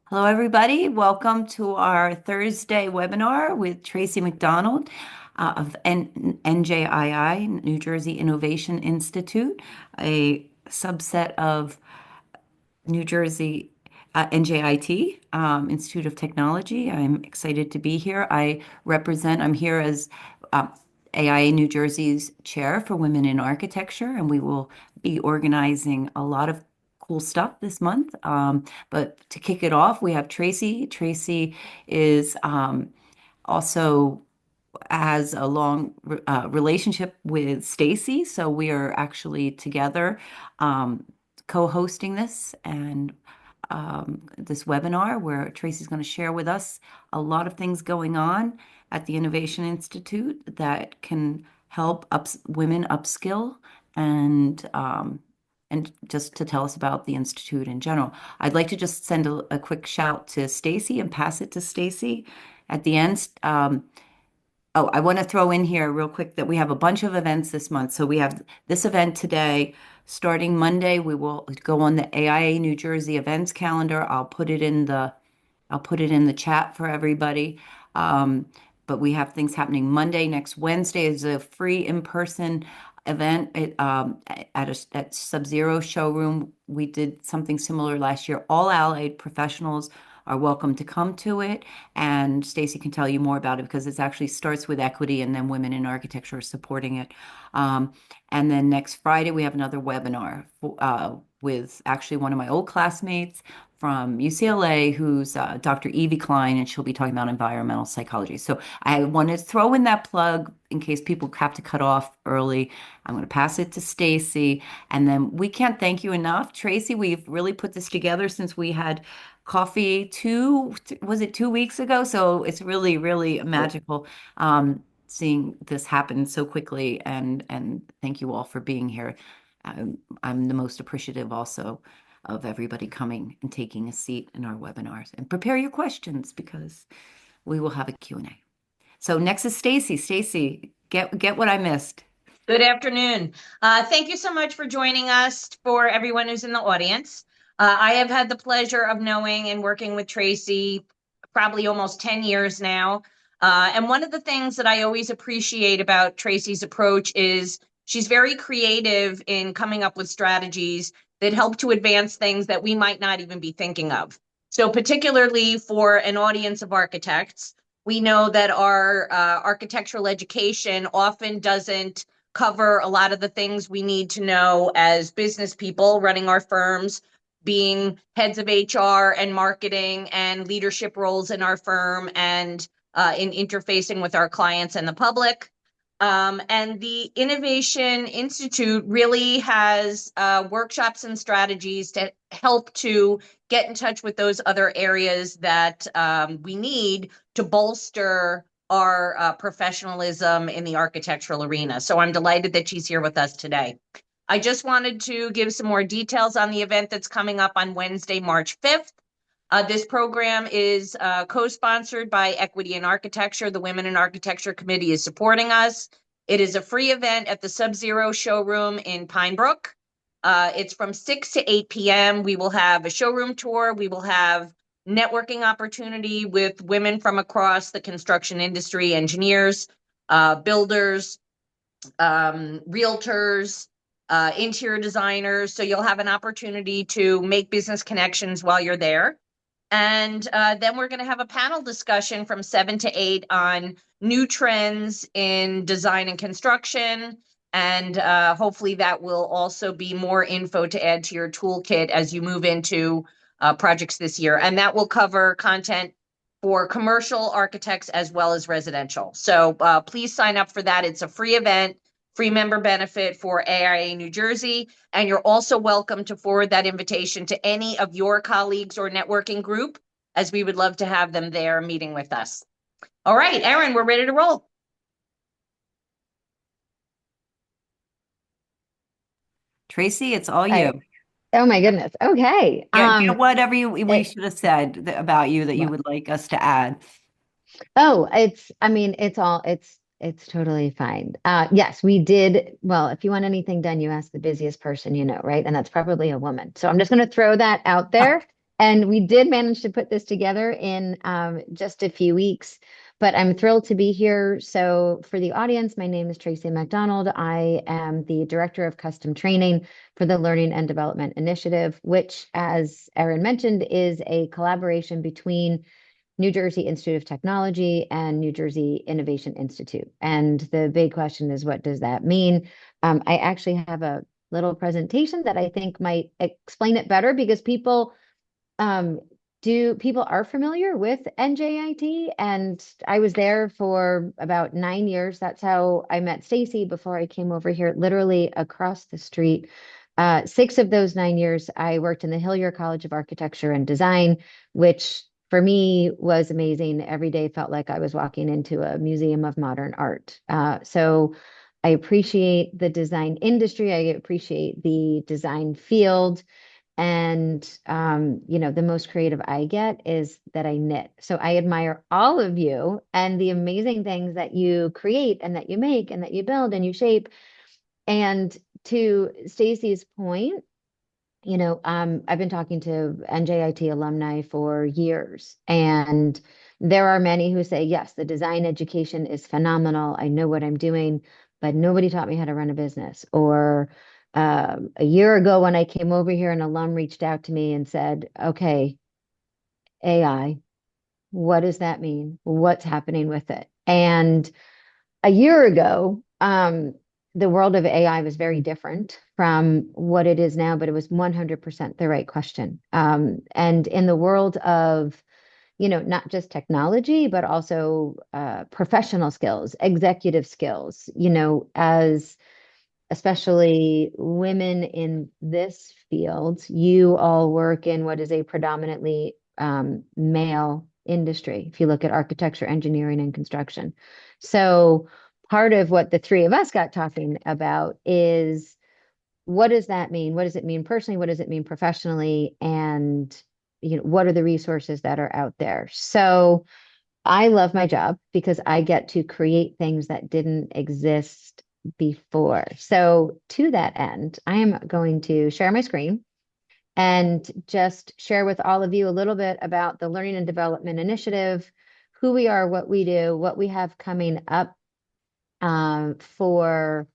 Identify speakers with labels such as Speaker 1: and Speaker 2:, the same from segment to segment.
Speaker 1: Hello, everybody. Welcome to our Thursday webinar with Tracy MacDonald of NJII, New Jersey Innovation Institute, a subset of New Jersey NJIT, Institute of Technology. I'm excited to be here. I'm here as AIA New Jersey's chair for Women in Architecture, and we will be organizing a lot of cool stuff this month. But to kick it off, we have Tracy. Tracy is also has a long relationship with Stacey, so we are actually together um, co-hosting this webinar where Tracy's going to share with us a lot of things going on at the Innovation Institute that can help women upskill and just to tell us about the Institute in general. I'd like to just send a quick shout to Stacey and pass it to Stacey at the end. Oh, I want to throw in here real quick that we have a bunch of events this month. So we have this event today. Starting Monday, we will go on the AIA New Jersey events calendar. I'll put it in the chat for everybody. Um, but we have things happening Monday. Next Wednesday is a free in-person event at Sub-Zero showroom. We did something similar last year. All allied professionals are welcome to come to it. And Stacey can tell you more about it because it actually starts with equity and then women in architecture are supporting it. Um, and then next Friday, we have another webinar with actually one of my old classmates from UCLA, who's Dr. Evie Klein, and she'll be talking about environmental psychology. So I want to throw in that plug in case people have to cut off early. I'm going to pass it to Stacey, and then we can't thank you enough, Tracy. We've really put this together since we had coffee was it 2 weeks ago? So it's really, really magical seeing this happen so quickly, and thank you all for being here. I'm the most appreciative also of everybody coming and taking a seat in our webinars. And prepare your questions because we will have a Q&A. So next is Stacey. Stacey, get what I missed.
Speaker 2: Good afternoon. Thank you so much for joining us for everyone who's in the audience. I have had the pleasure of knowing and working with Tracy probably almost 10 years now. And one of the things that I always appreciate about Tracy's approach is she's very creative in coming up with strategies that help to advance things that we might not even be thinking of. So particularly for an audience of architects, we know that our architectural education often doesn't cover a lot of the things we need to know as business people running our firms, being heads of HR and marketing and leadership roles in our firm and in interfacing with our clients and the public. And the Innovation Institute really has workshops and strategies to help to get in touch with those other areas that we need to bolster our professionalism in the architectural arena. So I'm delighted that she's here with us today. I just wanted to give some more details on the event that's coming up on Wednesday, March 5th. This program is co-sponsored by Equity in Architecture. The Women in Architecture Committee is supporting us. It is a free event at the Sub-Zero showroom in Pine Brook. It's from 6 to 8 p.m. We will have a showroom tour. We will have networking opportunity with women from across the construction industry, engineers, builders, realtors, interior designers. So you'll have an opportunity to make business connections while you're there. And then we're going to have a panel discussion from 7 to 8 on new trends in design and construction. And hopefully that will also be more info to add to your toolkit as you move into projects this year. And that will cover content for commercial architects as well as residential. So please sign up for that. It's a free event, free member benefit for AIA New Jersey. And you're also welcome to forward that invitation to any of your colleagues or networking group, as we would love to have them there meeting with us. All right, Erin, we're ready to roll.
Speaker 1: Tracy, it's all you.
Speaker 3: Oh my goodness. Okay.
Speaker 1: Get whatever we
Speaker 3: It,
Speaker 1: should have said about you that you
Speaker 3: well,
Speaker 1: would like us to add.
Speaker 3: I mean, it's totally fine. Yes, we did. Well, if you want anything done, you ask the busiest person you know, right? And that's probably a woman. So I'm just going to throw that out there. And we did manage to put this together in just a few weeks, but I'm thrilled to be here. So, for the audience, my name is Tracy MacDonald. I am the Director of Custom Training for the Learning and Development Initiative, which, as Erin mentioned, is a collaboration between New Jersey Institute of Technology and New Jersey Innovation Institute. And the big question is, what does that mean? I actually have a little presentation that I think might explain it better because um, people are familiar with NJIT, and I was there for about 9 years. That's how I met Stacey before I came over here, literally across the street. 6 of those 9 years, I worked in the Hillier College of Architecture and Design, which for me was amazing. Every day felt like I was walking into a museum of modern art. So I appreciate the design industry. I appreciate the design field. And the most creative I get is that I knit. So I admire all of you and the amazing things that you create and that you make and that you build and you shape. And to Stacey's point, I've been talking to NJIT alumni for years, and there are many who say, yes, the design education is phenomenal. I know what I'm doing, but nobody taught me how to run a business. Or a year ago, when I came over here, an alum reached out to me and said, okay, AI, what does that mean? What's happening with it? And a year ago, the world of AI was very different from what it is now, but it was 100% the right question. And in the world of, not just technology, but also professional skills, executive skills, as especially women in this field, you all work in what is a predominantly male industry. If you look at architecture, engineering, and construction. So part of what the three of us got talking about is, what does that mean? What does it mean personally? What does it mean professionally? And what are the resources that are out there? So I love my job because I get to create things that didn't exist before. So to that end, I am going to share my screen and just share with all of you a little bit about the Learning and Development Initiative, who we are, what we do, what we have coming up for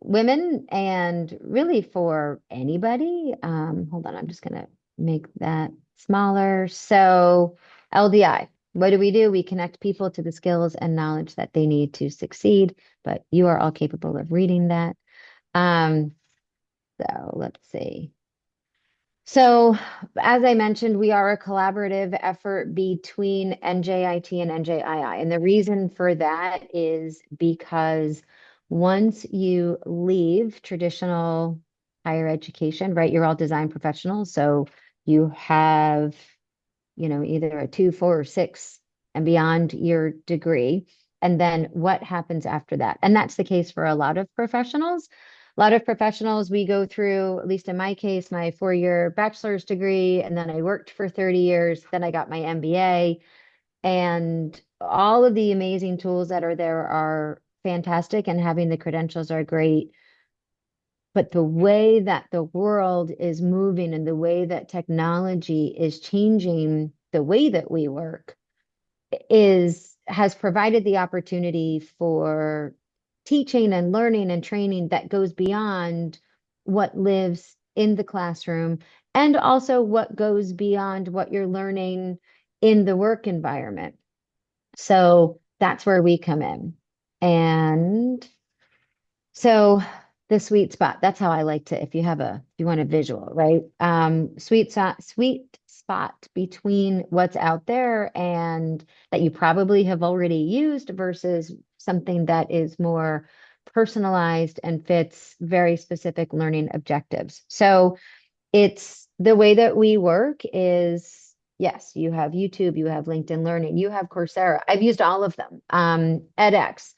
Speaker 3: women and really for anybody. Hold on, I'm just going to make that smaller. So LDI, what do? We connect people to the skills and knowledge that they need to succeed, but you are all capable of reading that. So let's see. So, as I mentioned, we are a collaborative effort between NJIT and NJII. And the reason for that is because once you leave traditional higher education, right, you're all design professionals. So you have, either a 2, 4, or 6 and beyond your degree. And then what happens after that? And that's the case for a lot of professionals. A lot of professionals, we go through, at least in my case, my 4-year bachelor's degree, and then I worked for 30 years. Then I got my MBA, and all of the amazing tools that are there are fantastic, and having the credentials are great. But the way that the world is moving and the way that technology is changing the way that we work has provided the opportunity for teaching and learning and training that goes beyond what lives in the classroom, and also what goes beyond what you're learning in the work environment. So that's where we come in. And so the sweet spot, that's how I like to, if you want a visual, right? Sweet spot between what's out there and that you probably have already used versus something that is more personalized and fits very specific learning objectives. So it's the way that we work is, yes, you have YouTube, you have LinkedIn Learning, you have Coursera. I've used all of them. edX,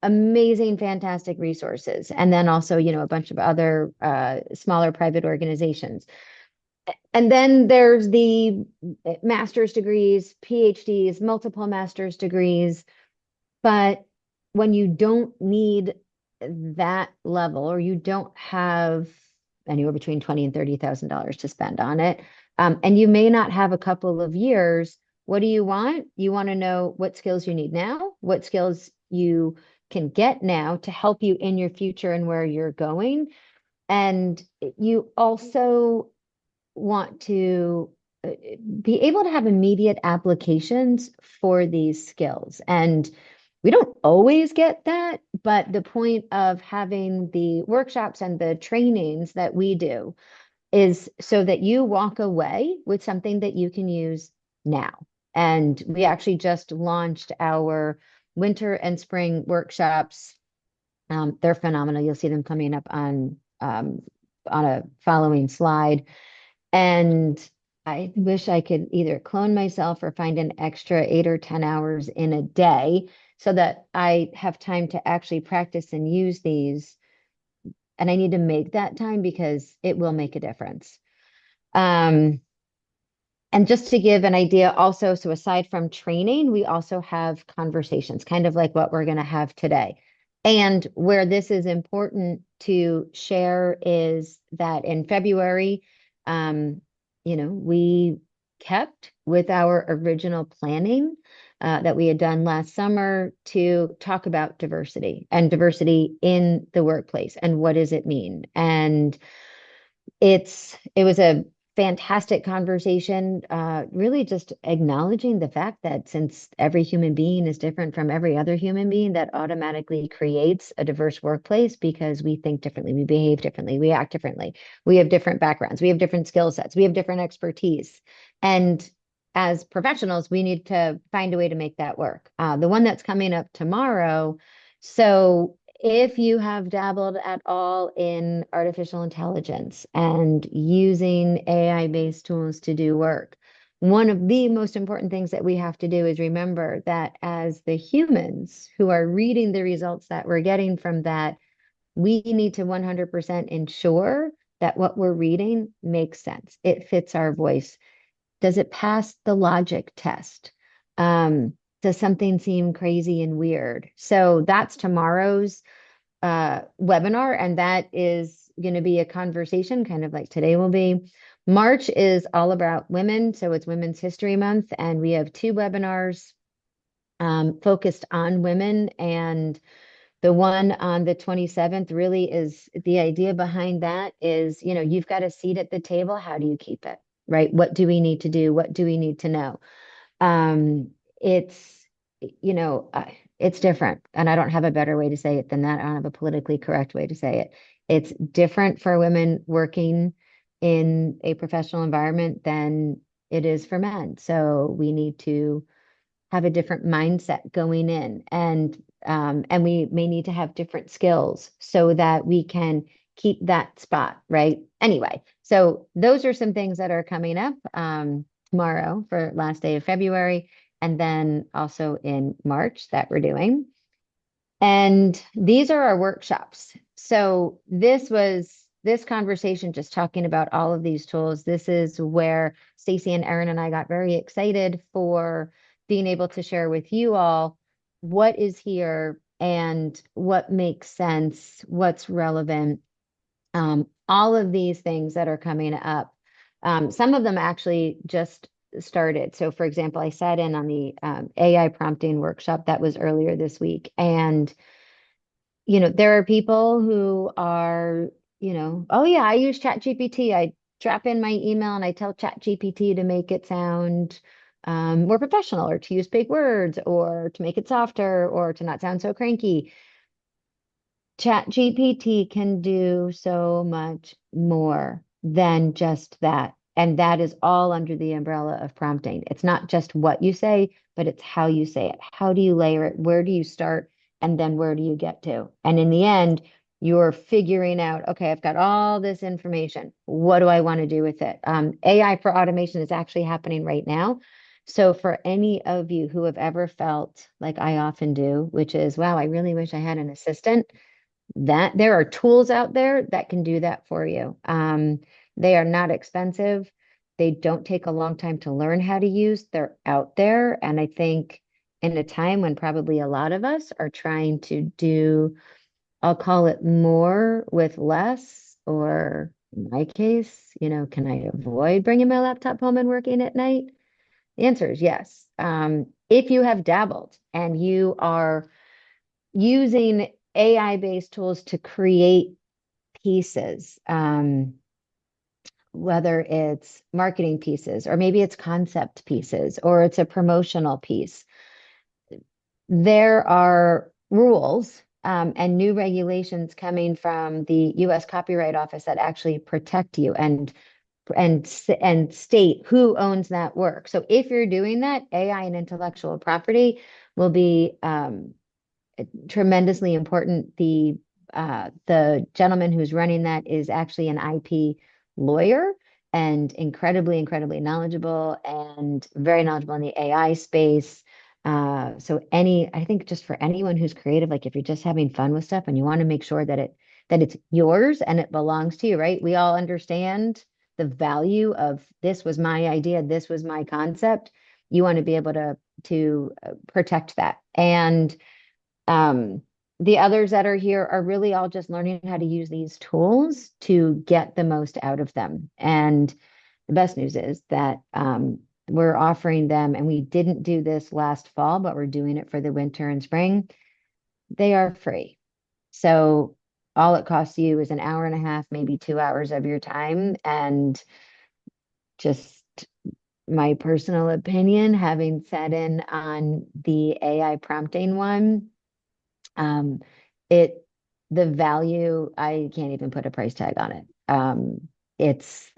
Speaker 3: amazing, fantastic resources. And then also, a bunch of other smaller private organizations. And then there's the master's degrees, PhDs, multiple master's degrees. But when you don't need that level, or you don't have anywhere between $20,000 and $30,000 to spend on it, And you may not have a couple of years. What do you want? You want to know what skills you need now, what skills you can get now to help you in your future and where you're going. And you also want to be able to have immediate applications for these skills. And we don't always get that, but the point of having the workshops and the trainings that we do is so that you walk away with something that you can use now. And we actually just launched our winter and spring workshops. They're phenomenal. You'll see them coming up on a following slide. And I wish I could either clone myself or find an extra 8 or 10 hours in a day so that I have time to actually practice and use these. And I need to make that time because it will make a difference. Um, and just to give an idea also, so aside from training, we also have conversations, kind of like what we're going to have today. And where this is important to share is that in February, we kept with our original planning that we had done last summer to talk about diversity and diversity in the workplace and what does it mean. And it was a fantastic conversation, really just acknowledging the fact that since every human being is different from every other human being, that automatically creates a diverse workplace because we think differently, we behave differently, we act differently, we have different backgrounds, we have different skill sets, we have different expertise. And as professionals, we need to find a way to make that work. The one that's coming up tomorrow. So if you have dabbled at all in artificial intelligence and using AI-based tools to do work, one of the most important things that we have to do is remember that as the humans who are reading the results that we're getting from that, we need to 100% ensure that what we're reading makes sense. It fits our voice. Does it pass the logic test? Does something seem crazy and weird? So that's tomorrow's webinar, and that is going to be a conversation kind of like today will be. March is all about women, so it's Women's History Month, and we have two webinars focused on women. And the one on the 27th really is the idea behind that is, you've got a seat at the table. How do you keep it, right? What do we need to do? What do we need to know? It's, it's different. And I don't have a better way to say it than that. I don't have a politically correct way to say it. It's different for women working in a professional environment than it is for men. So we need to have a different mindset going in, and we may need to have different skills so that we can keep that spot, right? Anyway, so those are some things that are coming up tomorrow for last day of February, and then also in March that we're doing. And these are our workshops. So this conversation, just talking about all of these tools. This is where Stacey and Erin and I got very excited for being able to share with you all what is here and what makes sense, what's relevant, all of these things that are coming up. Some of them actually just started. So for example, I sat in on the AI prompting workshop that was earlier this week. And, there are people who are, oh yeah, I use ChatGPT. I drop in my email and I tell ChatGPT to make it sound more professional, or to use big words, or to make it softer, or to not sound so cranky. ChatGPT can do so much more than just that. And that is all under the umbrella of prompting. It's not just what you say, but it's how you say it. How do you layer it? Where do you start? And then where do you get to? And in the end, you're figuring out, okay, I've got all this information. What do I want to do with it? AI for automation is actually happening right now. So for any of you who have ever felt like I often do, which is, wow, I really wish I had an assistant, that there are tools out there that can do that for you. They are not expensive. They don't take a long time to learn how to use. They're out there. And I think in a time when probably a lot of us are trying to do, I'll call it more with less, or In my case, can I avoid bringing my laptop home and working at night? The answer is yes. If you have dabbled and you are using AI-based tools to create pieces, whether it's marketing pieces, or maybe it's concept pieces, or it's a promotional piece, there are rules and new regulations coming from the U.S. Copyright Office that actually protect you and state who owns that work. So if you're doing that, AI and intellectual property will be tremendously important. The gentleman who's running that is actually an IP lawyer and incredibly knowledgeable and very knowledgeable in the AI space. So I think just for anyone who's creative, like if you're just having fun with stuff and you want to make sure that it's yours and it belongs to you, right? We all understand the value of this was my idea, this was my concept. You want to be able to protect that. And the others that are here are really all just learning how to use these tools to get the most out of them. And the best news is that we're offering them, and we didn't do this last fall, but we're doing it for the winter and spring. They are free. So all it costs you is an hour and a half, maybe 2 hours of your time. And just my personal opinion, having sat in on the AI prompting one, um, it the value, I can't even put a price tag on it.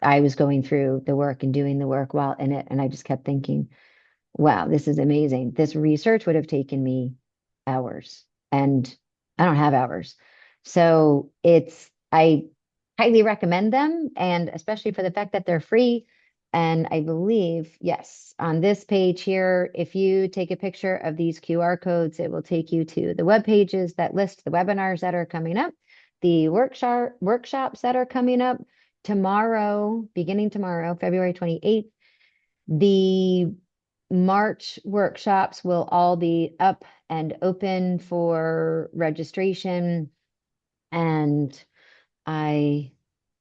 Speaker 3: I was going through the work and doing the work while in it, and I just kept thinking, wow, this is amazing. This research would have taken me hours, and I don't have hours. So I highly recommend them, and especially for the fact that they're free. And I believe, yes, on this page here, if you take a picture of these QR codes, it will take you to the web pages that list the webinars that are coming up, the workshops that are coming up tomorrow, beginning tomorrow, February 28th. The March workshops will all be up and open for registration, and I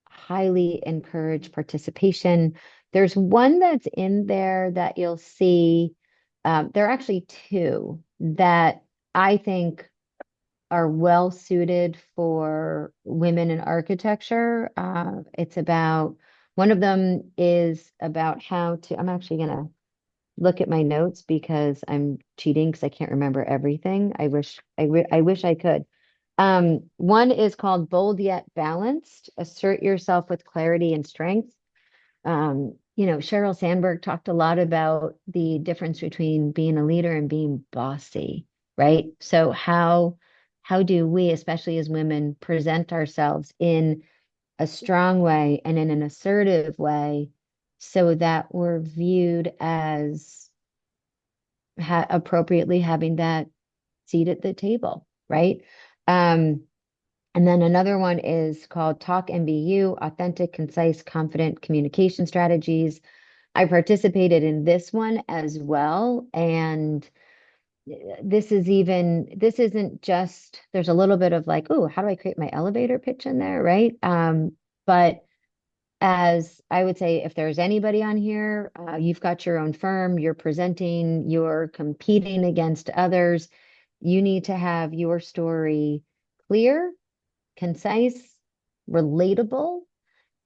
Speaker 3: highly encourage participation. There's one that's in there that you'll see. There are actually two that I think are well suited for women in architecture. It's about One of them is about how to, I'm actually going to look at my notes because I'm cheating because I can't remember everything. I wish I could. One is called Bold Yet Balanced. Assert yourself with clarity and strength. Sheryl Sandberg talked a lot about the difference between being a leader and being bossy, right? So how do we, especially as women, present ourselves in a strong way and in an assertive way so that we're viewed as appropriately having that seat at the table, right? And then another one is called Talk and Be You, Authentic, Concise, Confident Communication Strategies. I participated in this one as well. And this isn't just, there's a little bit of like, oh, how do I create my elevator pitch in there, right? But as I would say, if there's anybody on here, you've got your own firm, you're presenting, you're competing against others, you need to have your story clear, concise, relatable.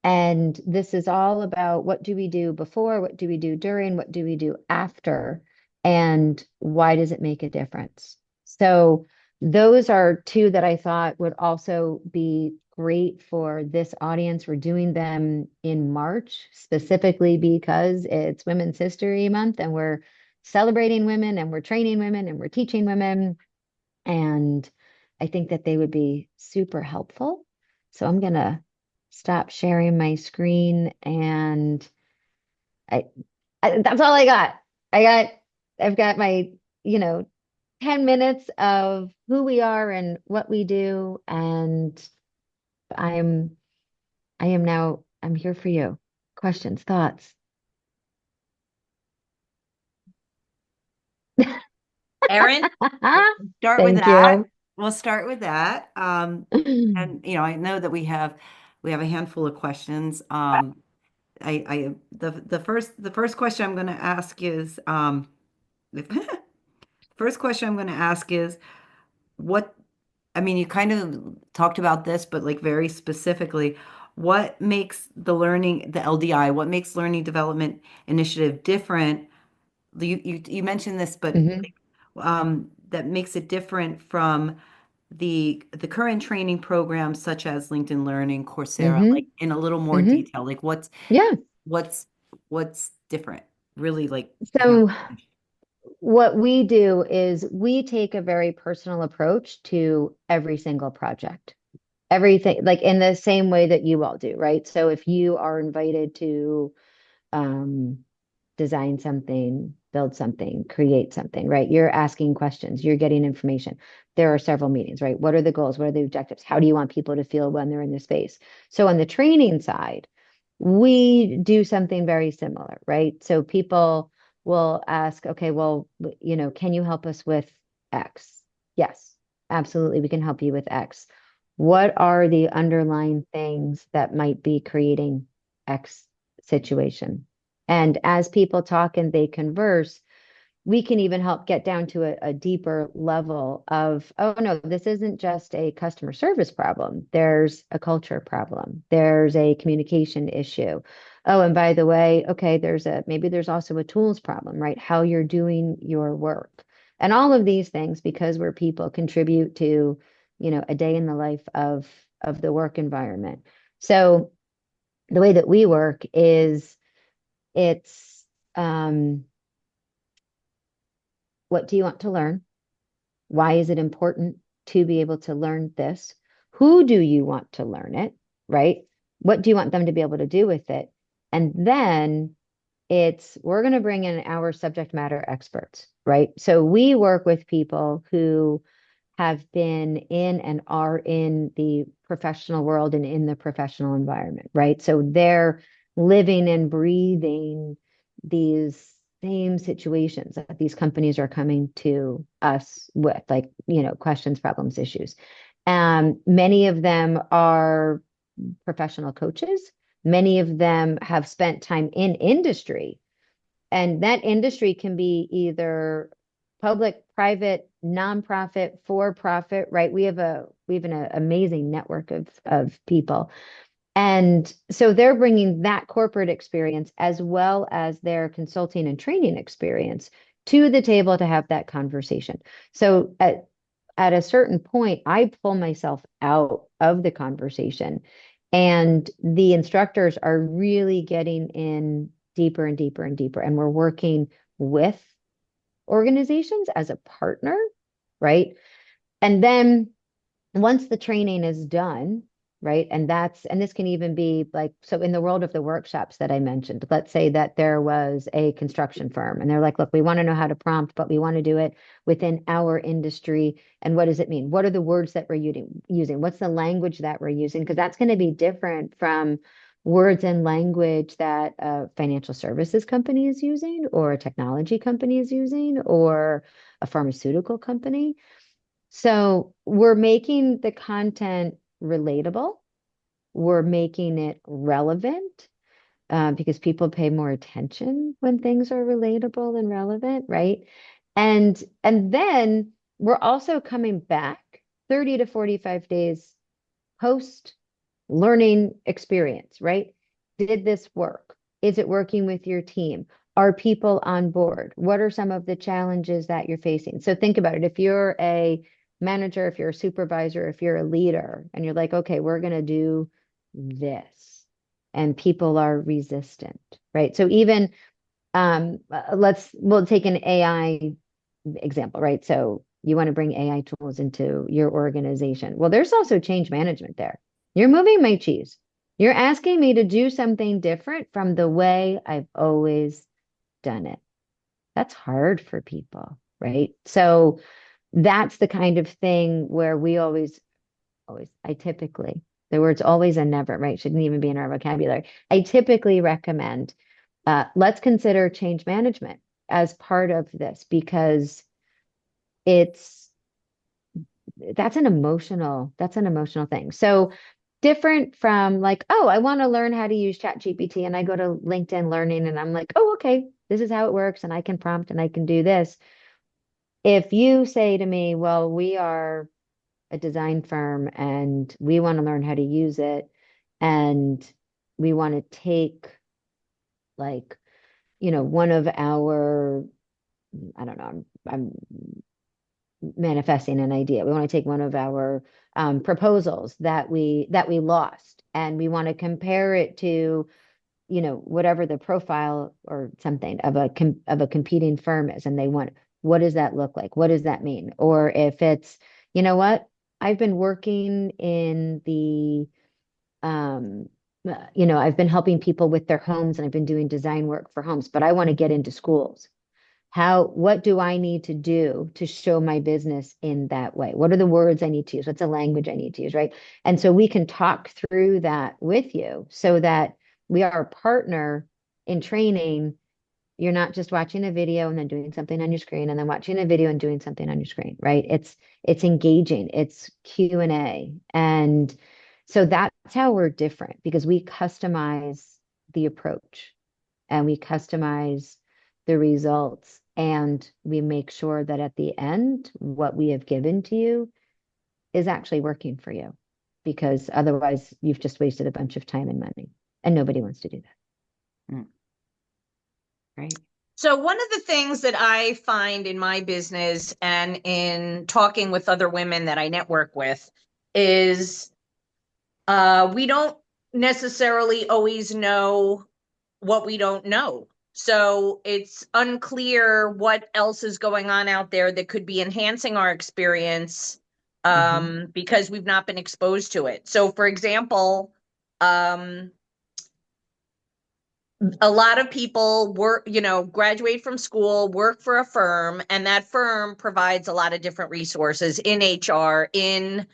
Speaker 3: And this is all about what do we do before, what do we do during, what do we do after, and why does it make a difference? So those are two that I thought would also be great for this audience. We're doing them in March specifically because it's Women's History Month and we're celebrating women and we're training women and we're teaching women. And I think that they would be super helpful. So I'm going to stop sharing my screen and I, that's all I got. I've got my, you know, 10 minutes of who we are and what we do. And I'm, I'm here for you. Questions, thoughts?
Speaker 2: Erin?
Speaker 1: Start with
Speaker 3: Thank
Speaker 1: that.
Speaker 3: you.
Speaker 1: We'll start with that. And I know that we have We have a handful of questions. The first question I'm going to ask is first question I'm going to ask is what, I mean, you kind of talked about this, but like very specifically, what makes the LDI, what makes Learning Development Initiative different? You mentioned this, but
Speaker 3: Hmm.
Speaker 1: that makes it different from the current training programs such as LinkedIn Learning, Coursera, like
Speaker 3: Hmm.
Speaker 1: in a little more
Speaker 3: Hmm.
Speaker 1: detail. Like
Speaker 3: Yeah.
Speaker 1: what's what's different? Really, like have
Speaker 3: So what we do is we take a very personal approach to every single project. Everything, like in the same way that you all do, right? So if you are invited to um, design something, build something, create something, right? You're asking questions, you're getting information. There are several meetings, right? What are the goals? What are the objectives? How do you want people to feel when they're in the space? So on the training side, we do something very similar, right? So people will ask, okay, well, can you help us with X? Yes, absolutely. We can help you with X. What are the underlying things that might be creating X situation? And as people talk and they converse, we can even help get down to a deeper level of, oh no, this isn't just a customer service problem. There's a culture problem. There's a communication issue. Oh, and by the way, okay, maybe there's also a tools problem, right? How you're doing your work. And all of these things, because we're people, contribute to, a day in the life of the work environment. So the way that we work is it's what do you want to learn? Why is it important to be able to learn this? Who do you want to learn it? Right? What do you want them to be able to do with it? And then we're going to bring in our subject matter experts, right? So we work with people who have been in and are in the professional world and in the professional environment, right? So they're living and breathing these same situations that these companies are coming to us with, like, questions, problems, issues. Many of them are professional coaches. Many of them have spent time in industry, and that industry can be either public, private, nonprofit, for profit, right? We have an amazing network of people. And so they're bringing that corporate experience as well as their consulting and training experience to the table to have that conversation. So at a certain point, I pull myself out of the conversation, and the instructors are really getting in deeper and deeper and deeper. And we're working with organizations as a partner, right? And then once the training is done, right? And this can even be like, so in the world of the workshops that I mentioned, let's say that there was a construction firm and they're like, look, we want to know how to prompt, but we want to do it within our industry. And what does it mean? What are the words that we're using? What's the language that we're using? Because that's going to be different from words and language that a financial services company is using, or a technology company is using, or a pharmaceutical company. So we're making the content relatable. We're making it relevant, because people pay more attention when things are relatable and relevant, right? And then we're also coming back 30 to 45 days post learning experience, right? Did this work? Is it working with your team? Are people on board? What are some of the challenges that you're facing? So think about it. If you're a manager, if you're a supervisor, if you're a leader, and you're like, okay, we're going to do this, and people are resistant, right? So even we'll take an AI example, right? So you want to bring AI tools into your organization. Well, there's also change management there. You're moving my cheese. You're asking me to do something different from the way I've always done it. That's hard for people, right? So that's the kind of thing where we I typically, the word's always and never, right? Shouldn't even be in our vocabulary. I typically recommend, let's consider change management as part of this, because it's that's an emotional thing. So different from like, oh, I want to learn how to use ChatGPT and I go to LinkedIn Learning and I'm like, oh, okay, this is how it works and I can prompt and I can do this. If you say to me, well, we are a design firm and we want to learn how to use it and we want to take like, one of our, I don't know, I'm manifesting an idea. We want to take one of our proposals that we lost, and we want to compare it to whatever the profile or something of a competing firm is, and they want, what does that look like? What does that mean? Or if it's, what, I've been working in the I've been helping people with their homes and I've been doing design work for homes, but I want to get into schools. What do I need to do to show my business in that way? What are the words I need to use? What's the language I need to use, right? And so we can talk through that with you so that we are a partner in training. You're not just watching a video and then doing something on your screen and then watching a video and doing something on your screen, right? It's engaging, it's Q&A. And so that's how we're different, because we customize the approach and we customize the results, and we make sure that at the end, what we have given to you is actually working for you, because otherwise you've just wasted a bunch of time and money, and nobody wants to do that.
Speaker 1: Mm. Right.
Speaker 2: So one of the things that I find in my business and in talking with other women that I network with is we don't necessarily always know what we don't know. So it's unclear what else is going on out there that could be enhancing our experience because we've not been exposed to it. So for example, a lot of people work, graduate from school, work for a firm, and that firm provides a lot of different resources in HR, in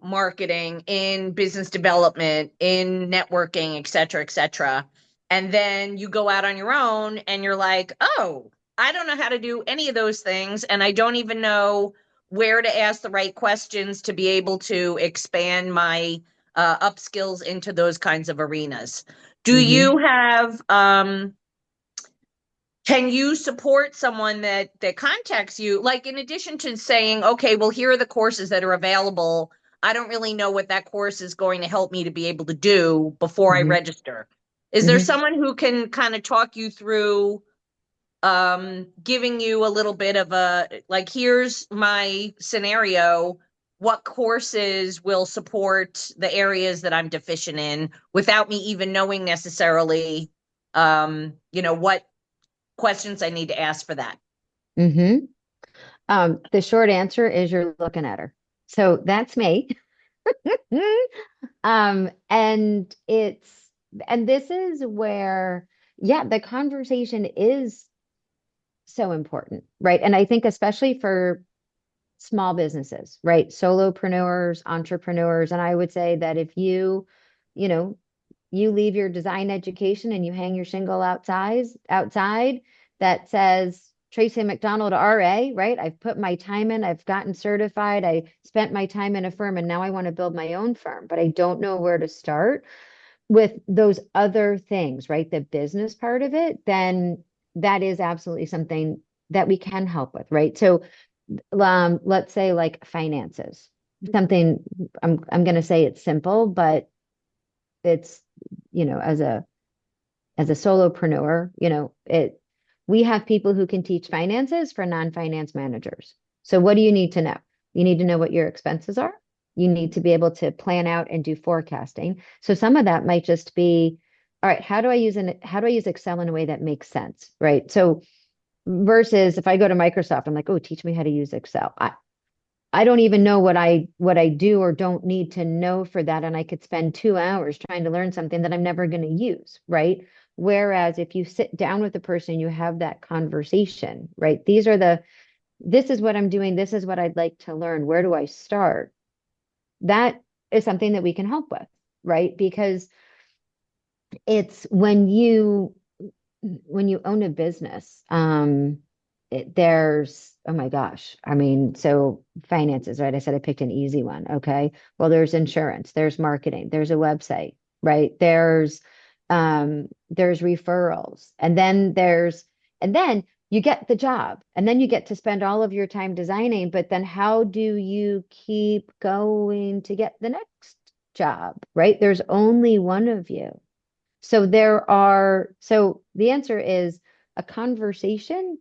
Speaker 2: marketing, in business development, in networking, et cetera, et cetera. And then you go out on your own and you're like, oh, I don't know how to do any of those things. And I don't even know where to ask the right questions to be able to expand my upskills into those kinds of arenas. Do you have can you support someone that contacts you, like, in addition to saying, okay, well, here are the courses that are available, I don't really know what that course is going to help me to be able to do before I register? Is there someone who can kind of talk you through giving you a little bit of a, like, here's my scenario, what courses will support the areas that I'm deficient in, without me even knowing necessarily what questions I need to ask for that?
Speaker 3: The short answer is you're looking at her. So that's me. And this is where, yeah, the conversation is so important, right? And I think especially for small businesses, right? Solopreneurs, entrepreneurs. And I would say that if you leave your design education and you hang your shingle outside that says Tracy MacDonald RA, right? I've put my time in, I've gotten certified, I spent my time in a firm, and now I want to build my own firm, but I don't know where to start with those other things, right? The business part of it, then that is absolutely something that we can help with, right? So let's say like finances, something I'm going to say it's simple, but it's, as a solopreneur, we have people who can teach finances for non-finance managers. So what do you need to know? You need to know what your expenses are. You need to be able to plan out and do forecasting. So some of that might just be, all right, how do I use Excel in a way that makes sense, right? So versus if I go to Microsoft, I'm like, oh, teach me how to use Excel. I don't even know what I do or don't need to know for that. And I could spend 2 hours trying to learn something that I'm never going to use, right? Whereas if you sit down with the person, you have that conversation, right? This is what I'm doing. This is what I'd like to learn. Where do I start? That is something that we can help with, right? Because it's when you own a business, there's, oh my gosh. I mean, so finances, right? I said I picked an easy one. Okay. Well, there's insurance, there's marketing, there's a website, right? There's referrals, and then you get the job, and then you get to spend all of your time designing. But then how do you keep going to get the next job, right? There's only one of you. So the answer is a conversation.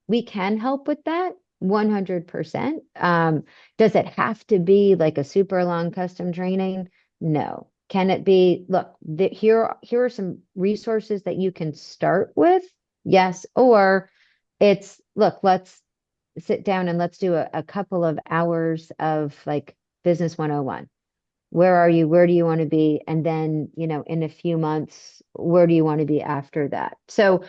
Speaker 3: We can help with that 100%. Does it have to be like a super long custom training? No. Can it be, look, here are some resources that you can start with? Yes. Or it's, look, let's sit down and let's do a couple of hours of like business 101. Where are you? Where do you want to be? And then, in a few months, where do you want to be after that? So,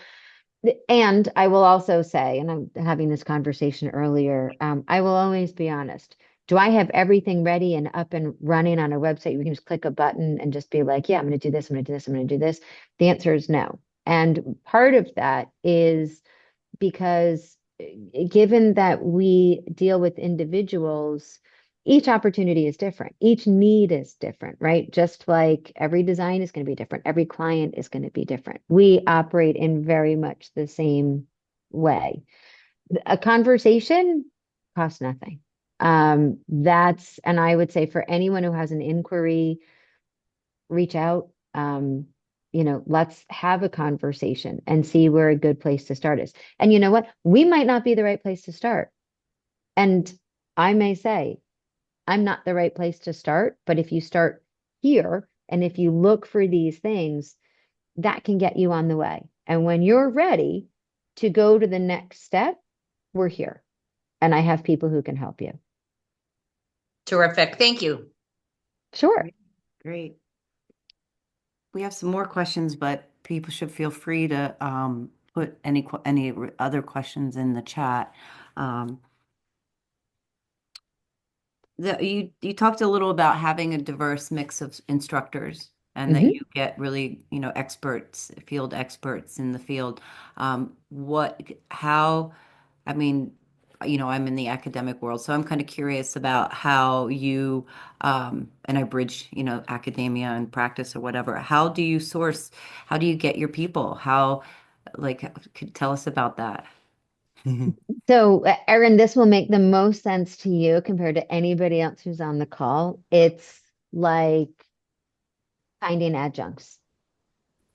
Speaker 3: and I will also say, and I'm having this conversation earlier, I will always be honest. Do I have everything ready and up and running on a website? You can just click a button and just be like, yeah, I'm going to do this, I'm going to do this, I'm going to do this. The answer is no. And part of that is because given that we deal with individuals, each opportunity is different. Each need is different, right? Just like every design is going to be different, every client is going to be different. We operate in very much the same way. A conversation costs nothing. And I would say for anyone who has an inquiry, reach out. Let's have a conversation and see where a good place to start is. And you know what? We might not be the right place to start. And I may say, I'm not the right place to start, but if you start here and if you look for these things, that can get you on the way. And when you're ready to go to the next step, we're here. And I have people who can help you.
Speaker 2: Terrific. Thank you.
Speaker 3: Sure.
Speaker 1: Great. We have some more questions, but people should feel free to put any other questions in the chat. Um, you talked a little about having a diverse mix of instructors and that you get really, experts, field experts in the field. How, I mean, I'm in the academic world, so I'm kind of curious about how you, and I bridge, academia and practice or whatever. How do you get your people? Could tell us about that.
Speaker 3: So, Erin, this will make the most sense to you compared to anybody else who's on the call. It's like finding adjuncts.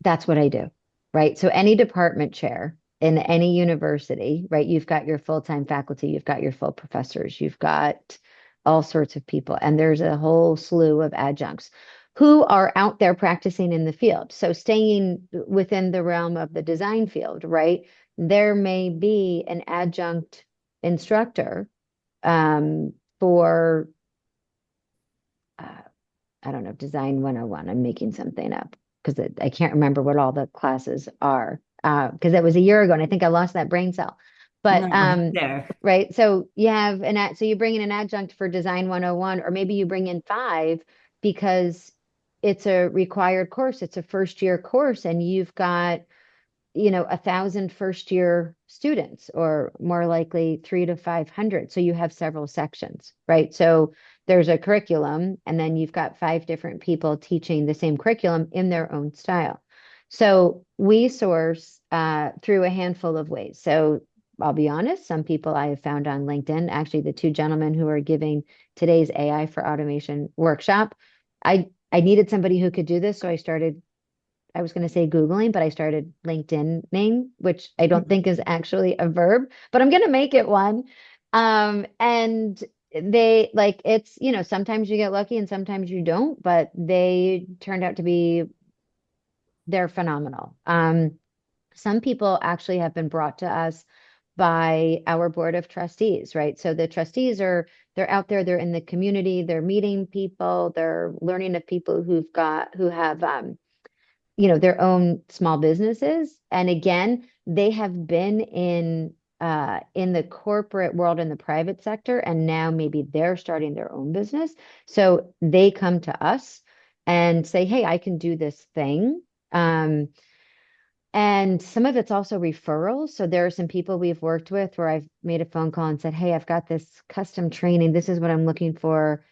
Speaker 3: That's what I do, right? So, any department chair in any university, right? You've got your full-time faculty, you've got your full professors, you've got all sorts of people, and there's a whole slew of adjuncts who are out there practicing in the field. So, staying within the realm of the design field, right? There may be an adjunct instructor for, I don't know, Design 101. I'm making something up because I can't remember what all the classes are because it was a year ago and I think I lost that brain cell. But
Speaker 1: No, there.
Speaker 3: right, so you have so you bring in an adjunct for Design 101, or maybe you bring in five because it's a required course. It's a first year course, and you've got 1,000 first year students, or more likely 300 to 500. So you have several sections, right? So there's a curriculum, and then you've got five different people teaching the same curriculum in their own style. So we source through a handful of ways. So I'll be honest, some people I have found on LinkedIn, actually the two gentlemen who are giving today's AI for automation workshop, I needed somebody who could do this. So I was going to say Googling, but I started LinkedIning, which I don't think is actually a verb, but I'm going to make it one. And they it's, sometimes you get lucky and sometimes you don't, but they turned out to be, they're phenomenal. Some people actually have been brought to us by our board of trustees, right? So the trustees they're out there, they're in the community, they're meeting people, they're learning of people who have, their own small businesses. And again, they have been in the corporate world, in the private sector, and now maybe they're starting their own business. So they come to us and say, hey, I can do this thing. And some of it's also referrals. So there are some people we've worked with where I've made a phone call and said, hey, I've got this custom training. This is what I'm looking for.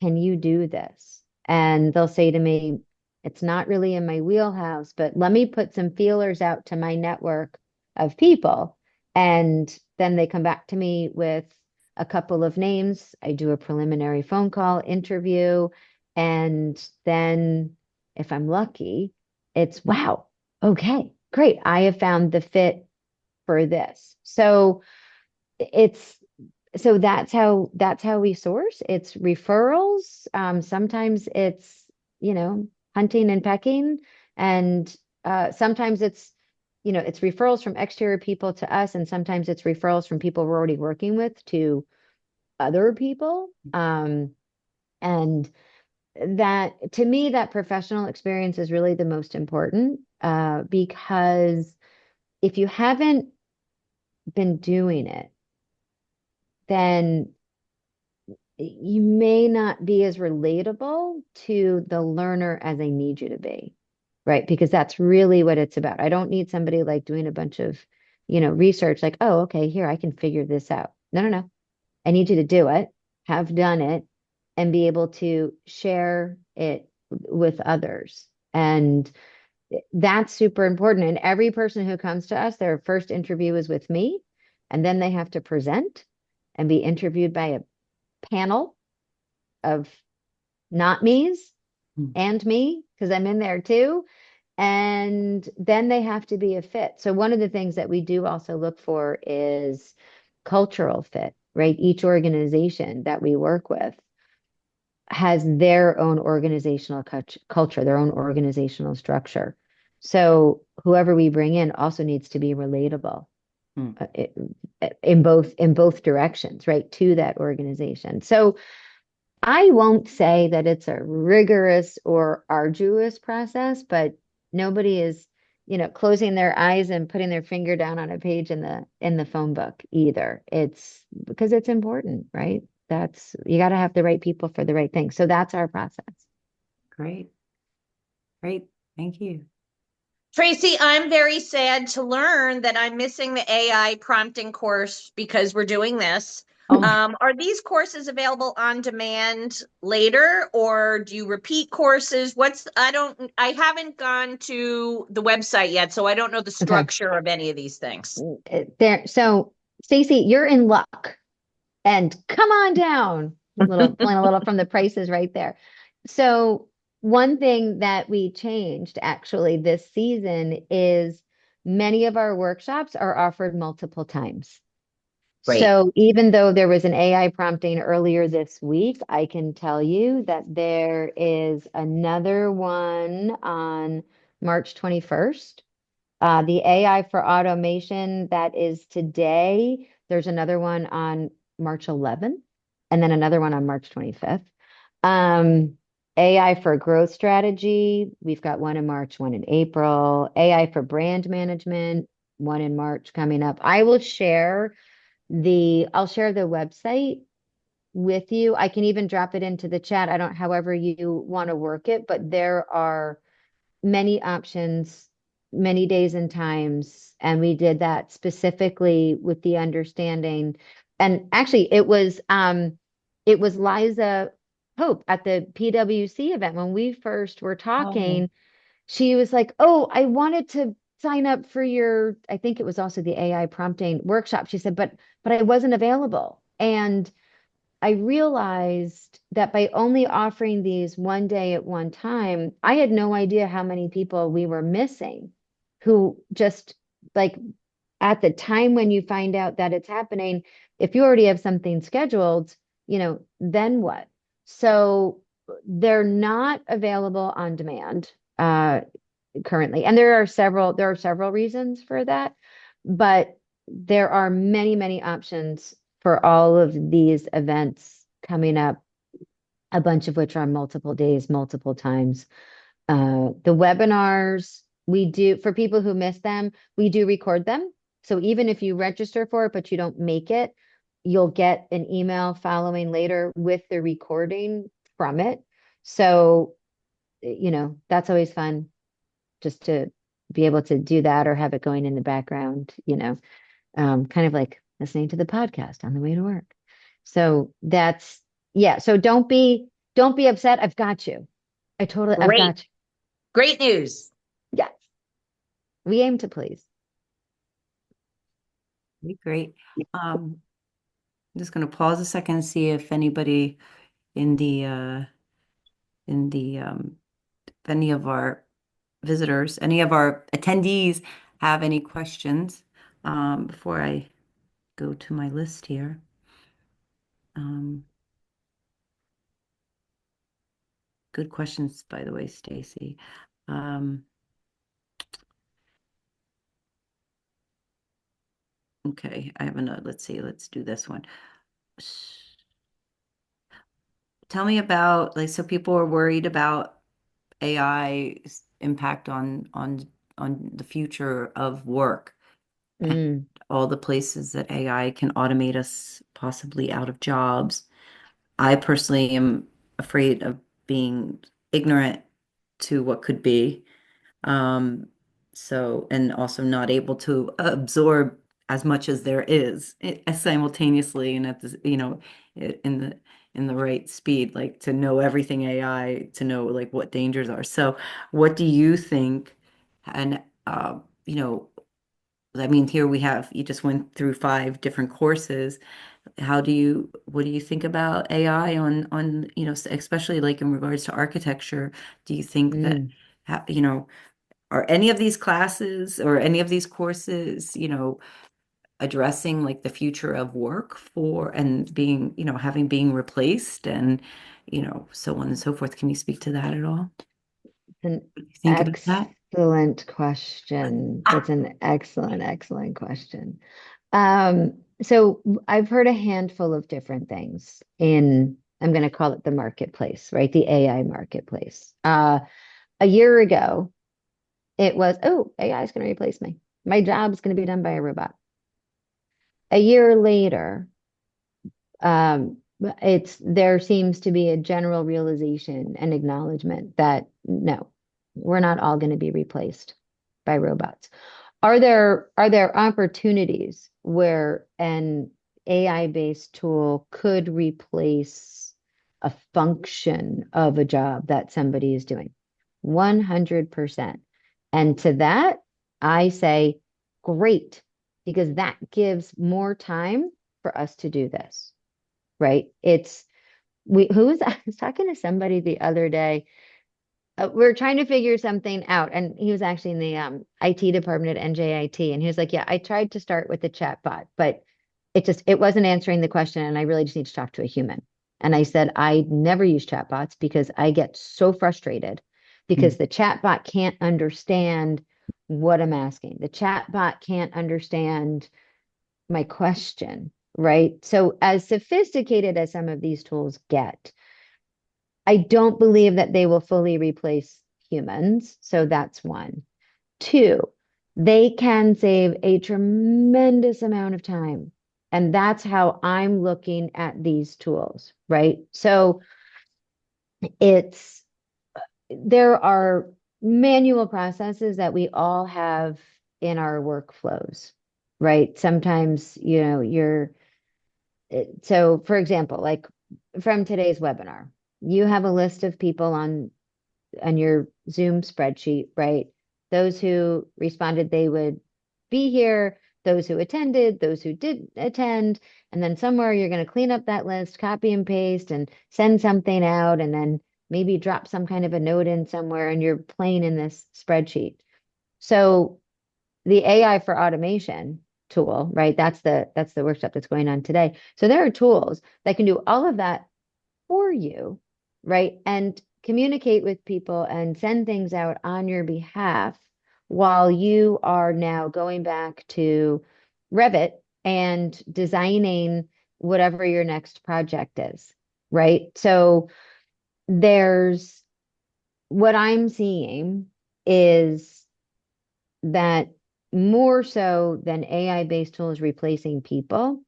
Speaker 3: Can you do this? And they'll say to me, it's not really in my wheelhouse, but let me put some feelers out to my network of people. And then they come back to me with a couple of names. I do a preliminary phone call interview. And then if I'm lucky, it's wow, okay, great. I have found the fit for this. So it's that's how we source. It's referrals. Sometimes it's, hunting and pecking. And sometimes it's referrals from exterior people to us, and sometimes it's referrals from people we're already working with to other people. And that to me, that professional experience is really the most important, because if you haven't been doing it, then you may not be as relatable to the learner as I need you to be, right? Because that's really what it's about. I don't need somebody like doing a bunch of, research like, oh, okay, here, I can figure this out. No, no, no. I need you to do it, have done it, and be able to share it with others. And that's super important. And every person who comes to us, their first interview is with me, and then they have to present and be interviewed by a panel of not me's and me, because I'm in there too. And then they have to be a fit. So one of the things that we do also look for is cultural fit, right? Each organization that we work with has their own organizational culture, their own organizational structure. So whoever we bring in also needs to be relatable, in both directions, right, to that organization. So I won't say that it's a rigorous or arduous process, but nobody is, closing their eyes and putting their finger down on a page in the phone book either. It's because it's important, right? You got to have the right people for the right thing. So that's our process.
Speaker 1: Great. Great. Thank you.
Speaker 2: Tracy, I'm very sad to learn that I'm missing the AI prompting course because we're doing this.
Speaker 1: Oh,
Speaker 2: Are these courses available on demand later, or do you repeat courses? I haven't gone to the website yet, so I don't know the
Speaker 3: Okay.
Speaker 2: structure of any of these things.
Speaker 3: So Stacey, you're in luck. And come on down. Pulling a little from the prices right there. So one thing that we changed actually this season is many of our workshops are offered multiple times.
Speaker 2: Great.
Speaker 3: So even though there was an AI prompting earlier this week, I can tell you that there is another one on March 21st. The AI for automation, that is today. There's another one on March 11th, and then another one on March 25th. AI for growth strategy, we've got one in March, one in April. AI for brand management, one in March coming up. I'll share the website with you. I can even drop it into the chat. I don't, however you want to work it, but there are many options, many days and times. And we did that specifically with the understanding. And actually it was Liza Hope at the PwC event when we first were
Speaker 1: oh,
Speaker 3: talking. She was like, oh, I wanted to sign up for your, I think it was also the AI prompting workshop. She said, but I wasn't available. And I realized that by only offering these one day at one time, I had no idea how many people we were missing who just like at the time when you find out that it's happening, if you already have something scheduled, then what? So they're not available on demand currently. And there are several reasons for that, but there are many, many options for all of these events coming up, a bunch of which are on multiple days, multiple times. The webinars we do for people who miss them, we do record them. So even if you register for it, but you don't make it, you'll get an email following later with the recording from it. So, that's always fun just to be able to do that or have it going in the background, kind of like listening to the podcast on the way to work. So that's, yeah. So don't be upset. I've got you. I've
Speaker 2: Great.
Speaker 3: got you.
Speaker 2: Great news.
Speaker 3: Yes. We aim to please.
Speaker 1: Great. I'm just going to pause a second and see if anybody in if any of our visitors, any of our attendees have any questions before I go to my list here. Good questions, by the way, Stacey. Okay, I have another. Let's see. Let's do this one. Tell me about so people are worried about AI's impact on the future of work and
Speaker 3: Mm,
Speaker 1: all the places that AI can automate us possibly out of jobs. I personally am afraid of being ignorant to what could be. Um, and also not able to absorb as much as there is simultaneously and at the, in the right speed, like to know everything AI, to know like what dangers are. So what do you think? And, you know, I mean, here you just went through 5 different courses. What do you think about AI especially like in regards to architecture? Do you think that,
Speaker 3: mm.
Speaker 1: ha- you know, are any of these classes or any of these courses, addressing like the future of work for and being, having being replaced and, so on and so forth? Can you speak to that at all?
Speaker 3: An
Speaker 1: What do you think about that?
Speaker 3: excellent question. That's an excellent question. So I've heard a handful of different things I'm going to call it the marketplace, right? The AI marketplace. A year ago, it was, oh, AI is going to replace me. My job's going to be done by a robot. A year later, um, there seems to be a general realization and acknowledgement that no, we're not all going to be replaced by robots. Are there opportunities where an AI-based tool could replace a function of a job that somebody is doing? 100%. And to that, I say, great, because that gives more time for us to do this, right? I was talking to somebody the other day. We're trying to figure something out, and he was actually in the IT department at NJIT, and he was like, "Yeah, I tried to start with the chat bot, but it wasn't answering the question, and I really just need to talk to a human." And I said, "I never use chatbots because I get so frustrated because the chatbot can't understand what I'm asking. The chatbot can't understand my question, right? So as sophisticated as some of these tools get, I don't believe that they will fully replace humans. So that's one. Two, they can save a tremendous amount of time. And that's how I'm looking at these tools, right? So it's, there are manual processes that we all have in our workflows, right? Sometimes, so for example, like from today's webinar, you have a list of people on your Zoom spreadsheet, right? Those who responded they would be here, those who attended, those who did attend, and then somewhere you're going to clean up that list, copy and paste, and send something out, and then maybe drop some kind of a note in somewhere, and you're playing in this spreadsheet. So the AI for automation tool, right? That's the workshop that's going on today. So there are tools that can do all of that for you, right? And communicate with people and send things out on your behalf while you are now going back to Revit and designing whatever your next project is, right? So there's what I'm seeing is that more so than AI-based tools replacing people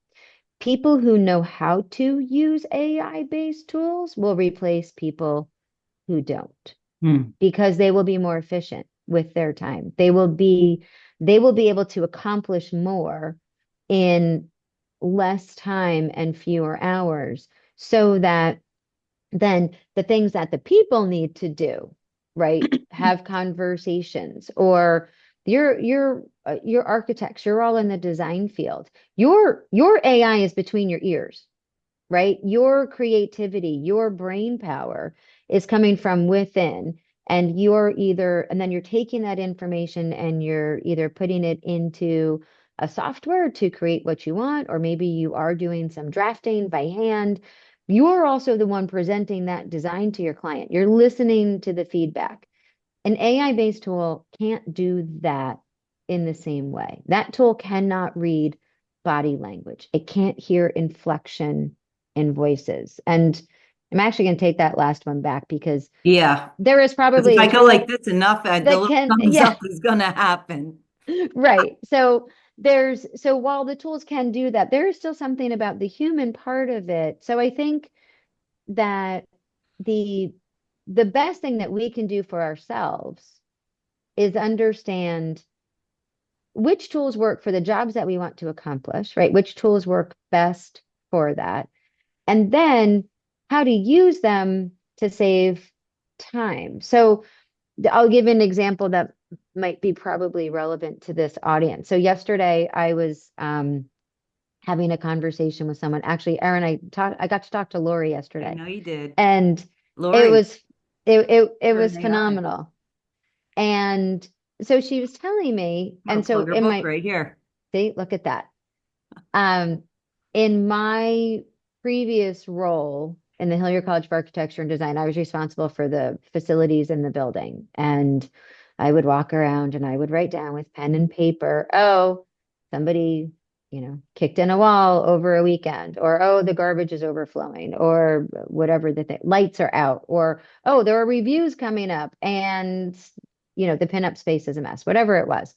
Speaker 3: who know how to use AI-based tools will replace people who don't
Speaker 1: Hmm.
Speaker 3: because they will be more efficient. with their time. They will be able to accomplish more in less time and fewer hours, so that then the things that the people need to do, right? Have conversations, or your architects, you're all in the design field. Your AI is between your ears, right? Your creativity, your brain power is coming from within. And then you're taking that information and you're either putting it into a software to create what you want, or maybe you are doing some drafting by hand. You're also the one presenting that design to your client. You're listening to the feedback. An AI-based tool can't do that in the same way. That tool cannot read body language. It can't hear inflection in voices. And I'm actually going to take that last one back, because
Speaker 1: Yeah.
Speaker 3: there is
Speaker 1: Because if
Speaker 3: probably a
Speaker 1: I go like
Speaker 3: tool
Speaker 1: this enough, the
Speaker 3: that
Speaker 1: little
Speaker 3: can,
Speaker 1: thumbs
Speaker 3: yeah,
Speaker 1: up is going to happen.
Speaker 3: right. So while the tools can do that, there is still something about the human part of it. So I think that the the best thing that we can do for ourselves is understand which tools work for the jobs that we want to accomplish, right? Which tools work best for that. And then how to use them to save time. So I'll give an example that might be probably relevant to this audience. So yesterday I was having a conversation with someone. Actually, Erin, I got to talk to Lori
Speaker 1: I
Speaker 3: yesterday,
Speaker 1: know you did.
Speaker 3: and it
Speaker 1: Lori,
Speaker 3: was it
Speaker 1: you're an
Speaker 3: was
Speaker 1: AI.
Speaker 3: phenomenal. And so she was telling me,
Speaker 1: I'm going
Speaker 3: and
Speaker 1: to
Speaker 3: so
Speaker 1: plug her
Speaker 3: in
Speaker 1: book
Speaker 3: my
Speaker 1: right here.
Speaker 3: see, look at that. Um, in my previous role in the Hillier College of Architecture and Design, I was responsible for the facilities in the building. And I would walk around and I would write down with pen and paper, oh, somebody, kicked in a wall over a weekend, or oh, the garbage is overflowing, or whatever the thing, lights are out, or oh, there are reviews coming up and the pinup space is a mess, whatever it was.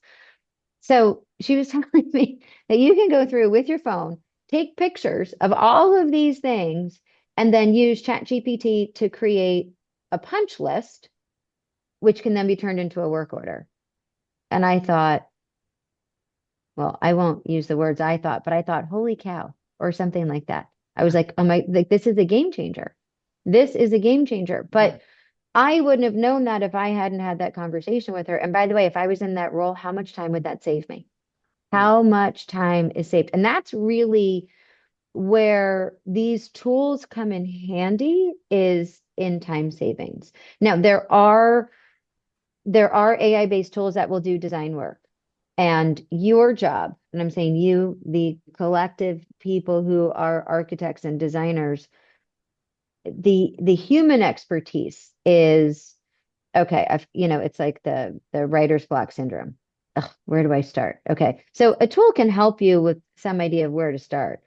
Speaker 3: So she was telling me that you can go through with your phone, take pictures of all of these things, and then use ChatGPT to create a punch list, which can then be turned into a work order. And I thought, well, I won't use the words I thought, but I thought, holy cow, or something like that. I was like, oh my, like, this is a game changer. This is a game changer.
Speaker 1: Yeah.
Speaker 3: But I wouldn't have known that if I hadn't had that conversation with her. And by the way, if I was in that role, how much time would that save me?
Speaker 1: Right.
Speaker 3: How much time is saved? And that's really where these tools come in handy, is in time savings. Now, there are AI-based tools that will do design work. And your job, and I'm saying you, the collective people who are architects and designers, the human expertise is okay. It's like the writer's block syndrome. Ugh, where do I start? Okay. So a tool can help you with some idea of where to start,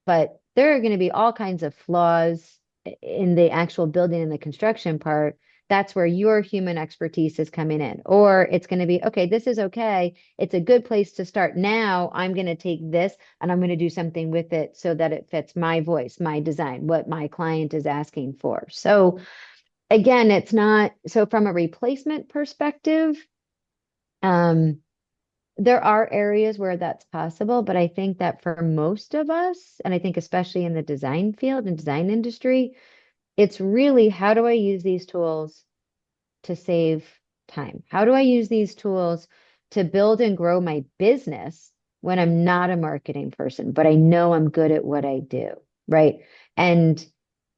Speaker 3: but there are going to be all kinds of flaws in the actual building and the construction part. That's where your human expertise is coming in. Or it's going to be, okay, this is okay. It's a good place to start. Now I'm going to take this and I'm going to do something with it so that it fits my voice, my design, what my client is asking for. So again, it's not so from a replacement perspective, um, there are areas where that's possible, but I think that for most of us, and I think especially in the design field and design industry, it's really, how do I use these tools to save time? How do I use these tools to build and grow my business when I'm not a marketing person, but I know I'm good at what I do, right? And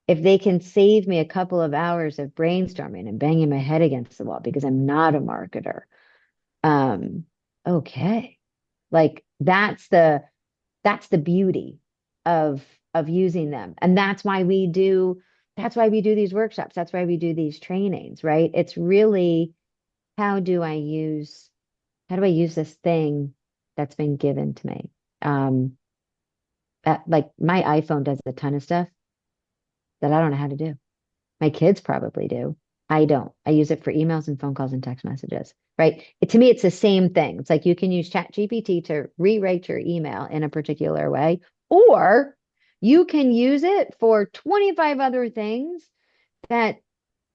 Speaker 3: if they can save me a couple of hours of brainstorming and banging my head against the wall because I'm not a marketer, um, okay. Like that's the beauty of using them. And that's why we do these workshops. That's why we do these trainings, right? It's really, how do I use this thing that's been given to me? Um, like my iPhone does a ton of stuff that I don't know how to do. My kids probably do. I don't. I use it for emails and phone calls and text messages, right? To me, it's the same thing. It's like you can use ChatGPT to rewrite your email in a particular way, or you can use it for 25 other things that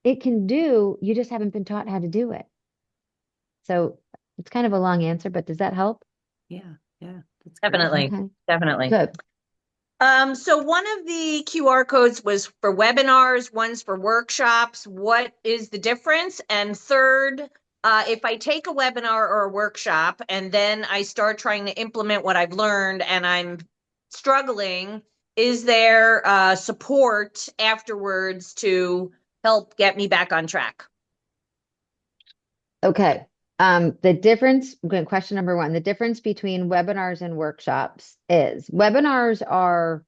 Speaker 3: it can do. You just haven't been taught how to do it. So it's kind of a long answer, but does that help?
Speaker 1: Yeah, yeah, that's great.
Speaker 2: Definitely,
Speaker 3: Okay,
Speaker 2: definitely.
Speaker 3: good.
Speaker 2: So one of the QR codes was for webinars, one's for workshops. What is the difference? And third, if I take a webinar or a workshop and then I start trying to implement what I've learned and I'm struggling, is there support afterwards to help get me back on track?
Speaker 3: Okay. Question number one, the difference between webinars and workshops is webinars are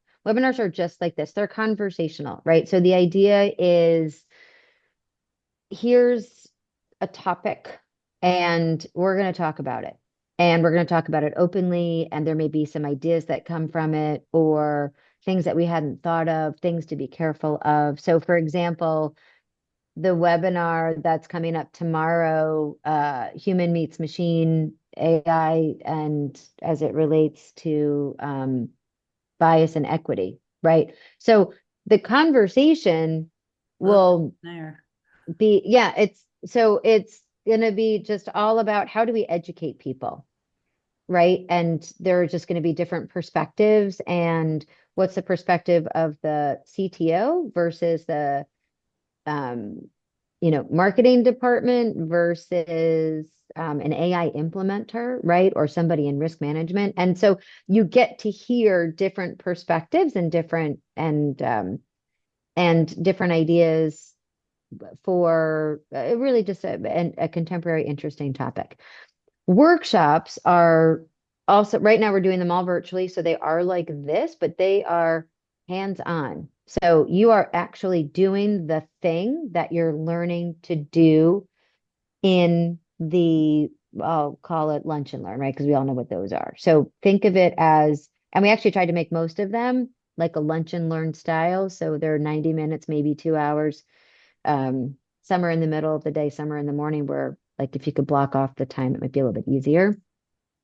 Speaker 3: just like this. They're conversational, right? So the idea is here's a topic and we're going to talk about it. And we're going to talk about it openly, and there may be some ideas that come from it or things that we hadn't thought of, things to be careful of. So for example, the webinar that's coming up tomorrow, Human Meets Machine, AI, and as it relates to bias and equity, right? So the conversation
Speaker 1: Love
Speaker 3: will
Speaker 1: there.
Speaker 3: be, yeah, it's going to be just all about how do we educate people, right? And there are just going to be different perspectives. And what's the perspective of the CTO versus the um, marketing department versus an AI implementer, right? Or somebody in risk management. And so you get to hear different perspectives and different ideas for really just a contemporary interesting topic. Workshops are also, right now we're doing them all virtually, so they are like this, but they are hands-on. So you are actually doing the thing that you're learning to do in the, I'll call it lunch and learn, right? Because we all know what those are. So think of it as, and we actually tried to make most of them like a lunch and learn style. So they're 90 minutes, maybe 2 hours. Some are in the middle of the day, some are in the morning, where like if you could block off the time, it might be a little bit easier.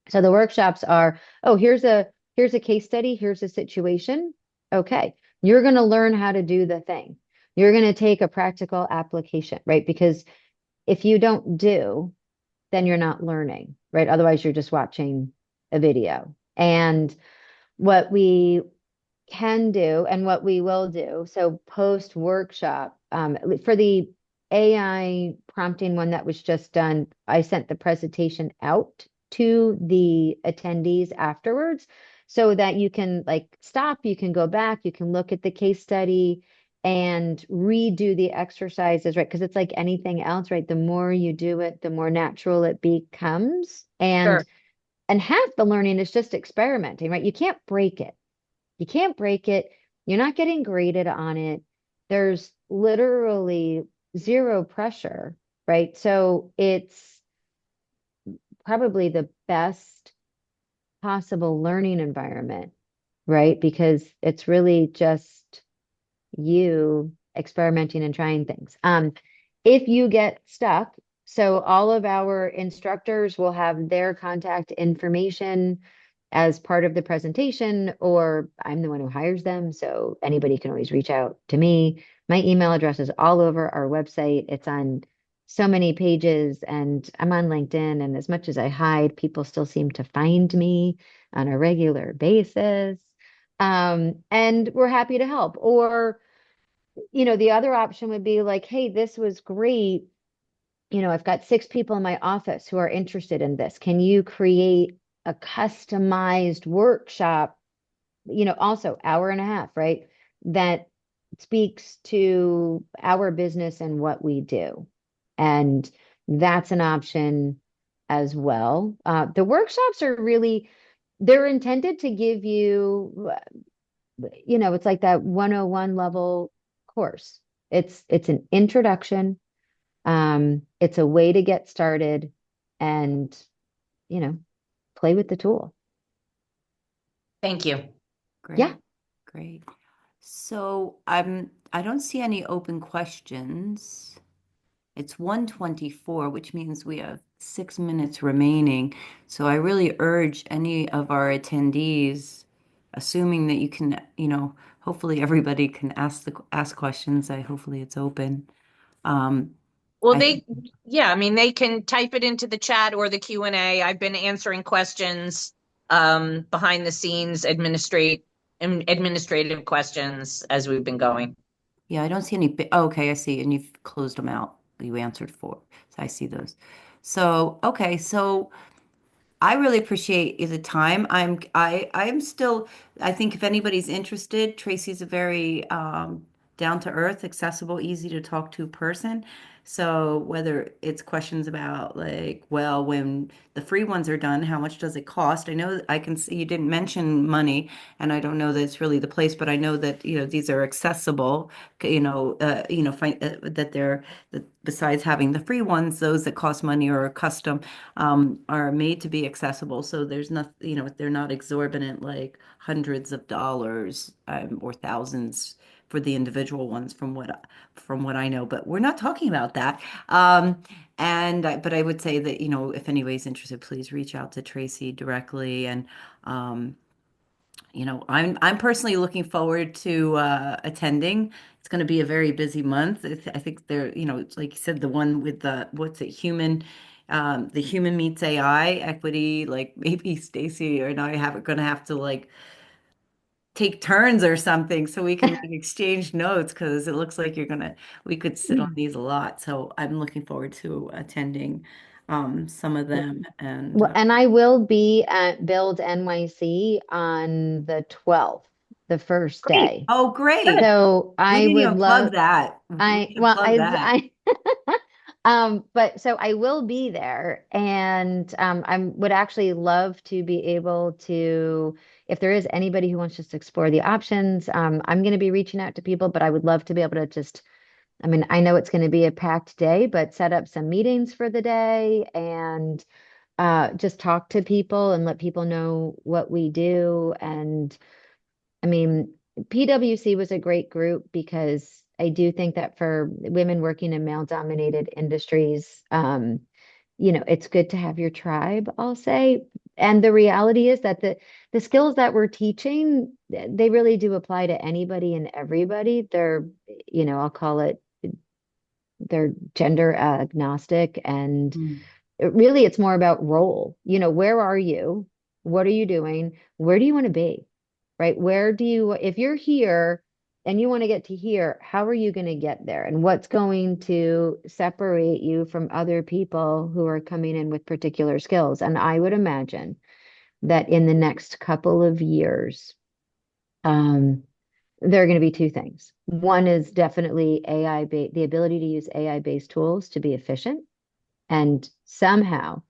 Speaker 3: So the workshops are, oh, here's a case study, here's a situation. Okay, you're going to learn how to do the thing. You're going to take a practical application, right? Because if you don't do, then you're not learning, right? Otherwise, you're just watching a video. And what we can do and what we will do. So post workshop, for the AI prompting one that was just done, I sent the presentation out to the attendees afterwards so that you can like stop, you can go back, you can look at the case study and redo the exercises, right? Because it's like anything else, right? The more you do it, the more natural it becomes.
Speaker 2: Sure.
Speaker 3: And half the learning is just experimenting, right? You can't break it. You can't break it. You're not getting graded on it. There's literally zero pressure, right? So it's probably the best possible learning environment, right? Because it's really just you experimenting and trying things. If you get stuck, so all of our instructors will have their contact information as part of the presentation, or I'm the one who hires them. So anybody can always reach out to me. My email address is all over our website. It's on so many pages, and I'm on LinkedIn. And as much as I hide, people still seem to find me on a regular basis. And we're happy to help. Or, the other option would be like, hey, this was great. I've got 6 people in my office who are interested in this. Can you create a customized workshop, also hour and a half, right? That speaks to our business and what we do. And that's an option as well. The workshops are really, they're intended to give you, it's like that 101 level course. It's an introduction. It's a way to get started and, you know, play with the tool.
Speaker 2: Thank you.
Speaker 3: Yeah.
Speaker 1: Great, great. So I don't see any open questions. It's 1:24, which means we have 6 minutes remaining. So I really urge any of our attendees, assuming that you can, hopefully everybody can ask questions. Hopefully it's open. Um,
Speaker 2: Well,
Speaker 1: I think,
Speaker 2: yeah, I mean, they can type it into the chat or the Q&A. I've been answering questions behind the scenes, administrative questions as we've been going.
Speaker 1: yeah, I don't see any. Oh, okay, I see. And you've closed them out. You answered four. So I see those. So, okay. So I really appreciate the time. I'm still, I think if anybody's interested, Tracy's a very down to earth, accessible, easy to talk to person. So whether it's questions about like, well, when the free ones are done, how much does it cost? I know I can see you didn't mention money, and I don't know that it's really the place, but I know that, these are accessible, that they're that besides having the free ones, those that cost money or are custom are made to be accessible. So there's nothing, they're not exorbitant like hundreds of dollars or thousands for the individual ones from what I know. But we're not talking about that. But I would say that, if anybody's interested, please reach out to Tracy directly. And um, I'm personally looking forward to attending. It's going to be a very busy month. I think there, it's like you said, the one with the what's it, the human meets AI equity. Like maybe Stacey and I have going to have to like take turns or something so we can like exchange notes because it looks like we could sit on these a lot. So I'm looking forward to attending some of them and.
Speaker 3: Well, and I will be at Build NYC on the 12th, the first
Speaker 1: Great.
Speaker 3: day.
Speaker 1: Oh, great.
Speaker 3: So
Speaker 1: We
Speaker 3: I
Speaker 1: didn't
Speaker 3: would
Speaker 1: even plug
Speaker 3: love,
Speaker 1: that. We
Speaker 3: I,
Speaker 1: need to
Speaker 3: well,
Speaker 1: plug that.
Speaker 3: but so I will be there, and I would actually love to be able to, if there is anybody who wants to just explore the options, I'm going to be reaching out to people, but I would love to be able to just, I mean, I know it's going to be a packed day, but set up some meetings for the day and just talk to people and let people know what we do. And I mean, PwC was a great group because I do think that for women working in male-dominated industries, it's good to have your tribe, I'll say. And the reality is that the skills that we're teaching, they really do apply to anybody and everybody. They're, I'll call it, they're gender agnostic, and
Speaker 1: Mm.
Speaker 3: really it's more about role. Where are you? What are you doing? Where do you want to be? Right? If you're here and you want to get to here, how are you going to get there? And what's going to separate you from other people who are coming in with particular skills? And I would imagine that in the next couple of years, um, there are going to be two things. One is definitely the ability to use AI-based tools to be efficient and somehow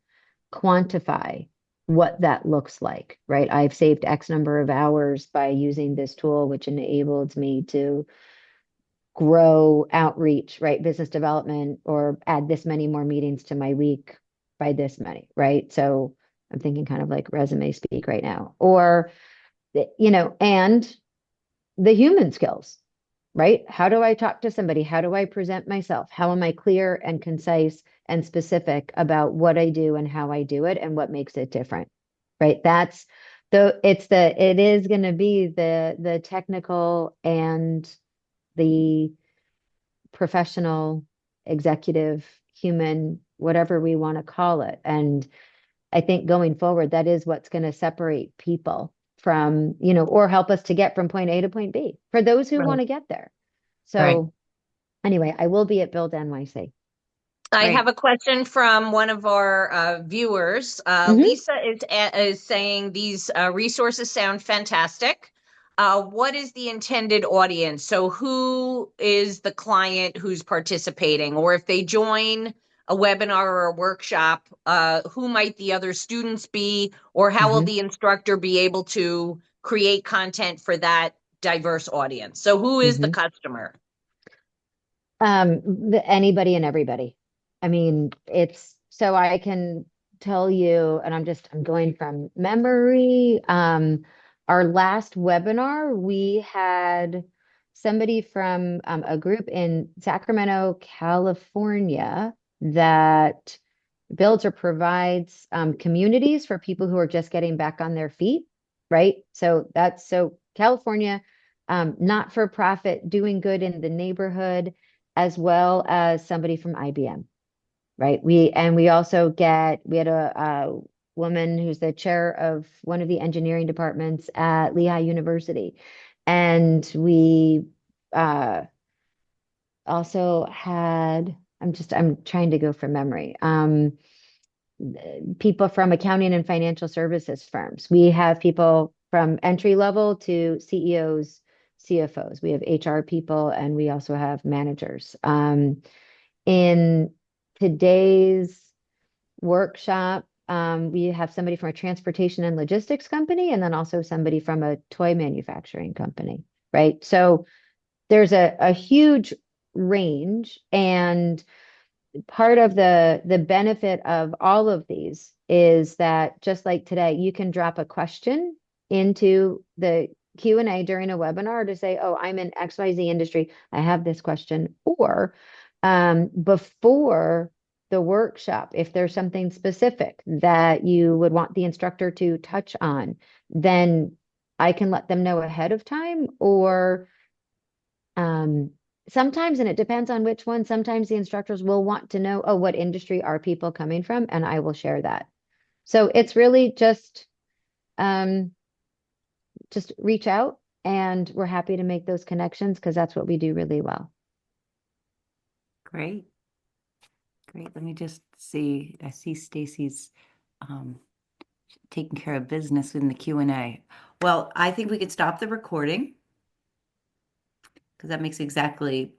Speaker 3: quantify what that looks like, right? I've saved X number of hours by using this tool, which enabled me to grow outreach, right? Business development, or add this many more meetings to my week by this many, right? So I'm thinking kind of like resume speak right now. Or, and the human skills, right? How do I talk to somebody? How do I present myself? How am I clear and concise and specific about what I do and how I do it and what makes it different? Right? It is going to be the technical and the professional, executive, human, whatever we want to call it. And I think going forward, that is what's going to separate people from, or help us to get from point A to point B for those who want
Speaker 2: Right.
Speaker 3: to get there.
Speaker 2: Right.
Speaker 3: So anyway, I will be at Build NYC.
Speaker 2: I have
Speaker 1: Great.
Speaker 2: a question from one of our viewers.
Speaker 3: Hmm.
Speaker 2: Lisa is saying these resources sound fantastic. What is the intended audience? So, who is the client who's participating? Or if they join a webinar or a workshop, who might the other students be? Or how will
Speaker 3: Hmm.
Speaker 2: the instructor be able to create content for that diverse audience? So, who is the
Speaker 3: Hmm.
Speaker 2: customer?
Speaker 3: Anybody and everybody. I mean, it's so I can tell you, and I'm going from memory. Our last webinar, we had somebody from a group in Sacramento, California that builds or provides communities for people who are just getting back on their feet, right? So California, not for profit, doing good in the neighborhood. as well as somebody from IBM, right? We also we had a woman who's the chair of one of the engineering departments at Lehigh University. And we also had, I'm trying to go from memory. People from accounting and financial services firms. We have people from entry level to CEOs, CFOs. We have HR people, and we also have managers. In today's workshop, we have somebody from a transportation and logistics company, and then also somebody from a toy manufacturing company, right? So there's a huge range, and part of the benefit of all of these is that just like today, you can drop a question into the Q&A during a webinar to say, oh, I'm in XYZ industry, I have this question. Or before the workshop, if there's something specific that you would want the instructor to touch on, then I can let them know ahead of time. Or sometimes, and it depends on which one, sometimes the instructors will want to know, oh, what industry are people coming from? And I will share that. So it's really just reach out, and we're happy to make those connections because that's what we do really well.
Speaker 1: Great. Great. Let me just see. I see Stacey's taking care of business in the Q&A. Well, I think we could stop the recording because that makes exactly